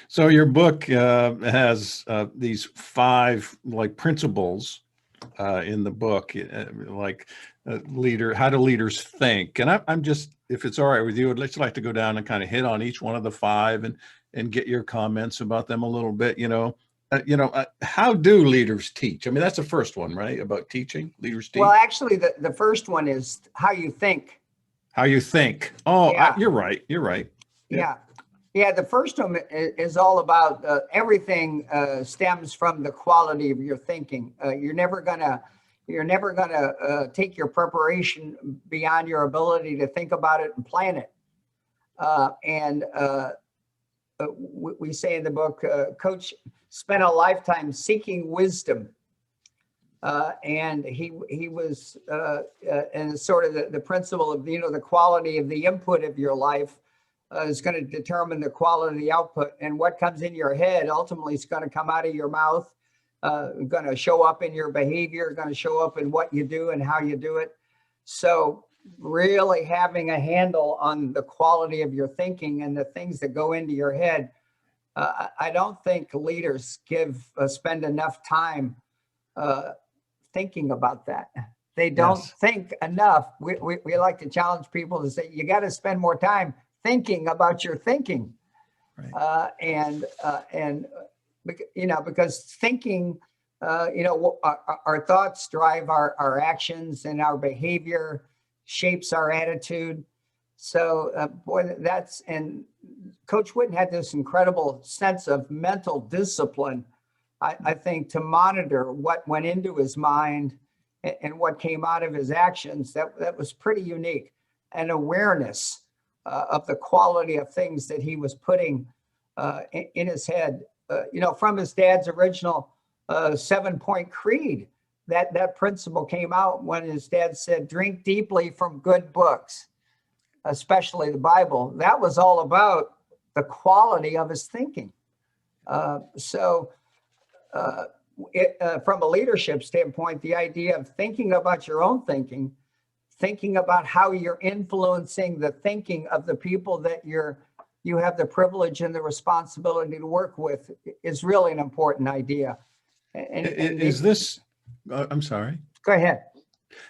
So your book has these five like principles in the book, like how do leaders think? And I'm just, if it's all right with you, I'd just like to go down and kind of hit on each one of the five and get your comments about them a little bit. How do leaders teach? I mean, that's the first one, right? About teaching, leaders Well, teach. actually, the first one is how you think. How you think. Oh, Yeah, you're right. You're right. Yeah. yeah, yeah. The first one is all about everything stems from the quality of your thinking. You're never gonna take your preparation beyond your ability to think about it and plan it. And we say in the book, Coach spent a lifetime seeking wisdom. And he was and sort of the principle of the quality of the input of your life is going to determine the quality of the output, and what comes in your head ultimately is going to come out of your mouth, going to show up in your behavior, going to show up in what you do and how you do it. So really having a handle on the quality of your thinking and the things that go into your head. I don't think leaders spend enough time thinking about that. They don't Yes. think enough. We like to challenge people to say, you got to spend more time thinking about your thinking. Right. Because thinking, our thoughts drive our actions, and our behavior shapes our attitude. So, and Coach Whitten had this incredible sense of mental discipline, I think, to monitor what went into his mind and what came out of his actions. That was pretty unique. An awareness of the quality of things that he was putting in his head, from his dad's original 7-point creed. That principle came out when his dad said, drink deeply from good books, especially the Bible. That was all about the quality of his thinking. From a leadership standpoint, the idea of thinking about your own thinking about how you're influencing the thinking of the people that you have the privilege and the responsibility to work with is really an important idea. Is this, I'm sorry. Go ahead.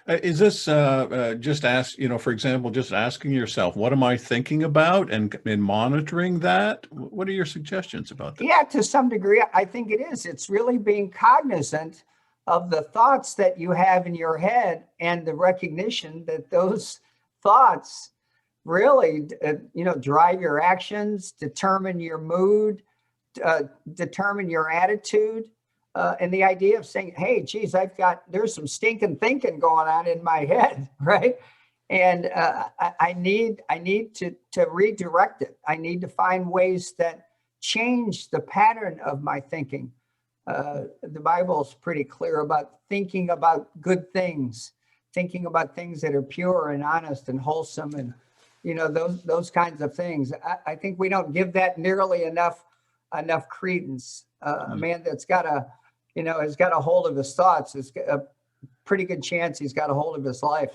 Is this just for example, just asking yourself, what am I thinking about, and monitoring that? What are your suggestions about that? Yeah, to some degree, I think it is. It's really being cognizant of the thoughts that you have in your head, and the recognition that those thoughts really, drive your actions, determine your mood, determine your attitude. And the idea of saying, hey, geez, there's some stinking thinking going on in my head, right? And I need to redirect it. I need to find ways that change the pattern of my thinking. The Bible's pretty clear about thinking about good things, thinking about things that are pure and honest and wholesome, and those kinds of things. I think we don't give that nearly enough credence. A man that's has got a hold of his thoughts, has got a pretty good chance he's got a hold of his life.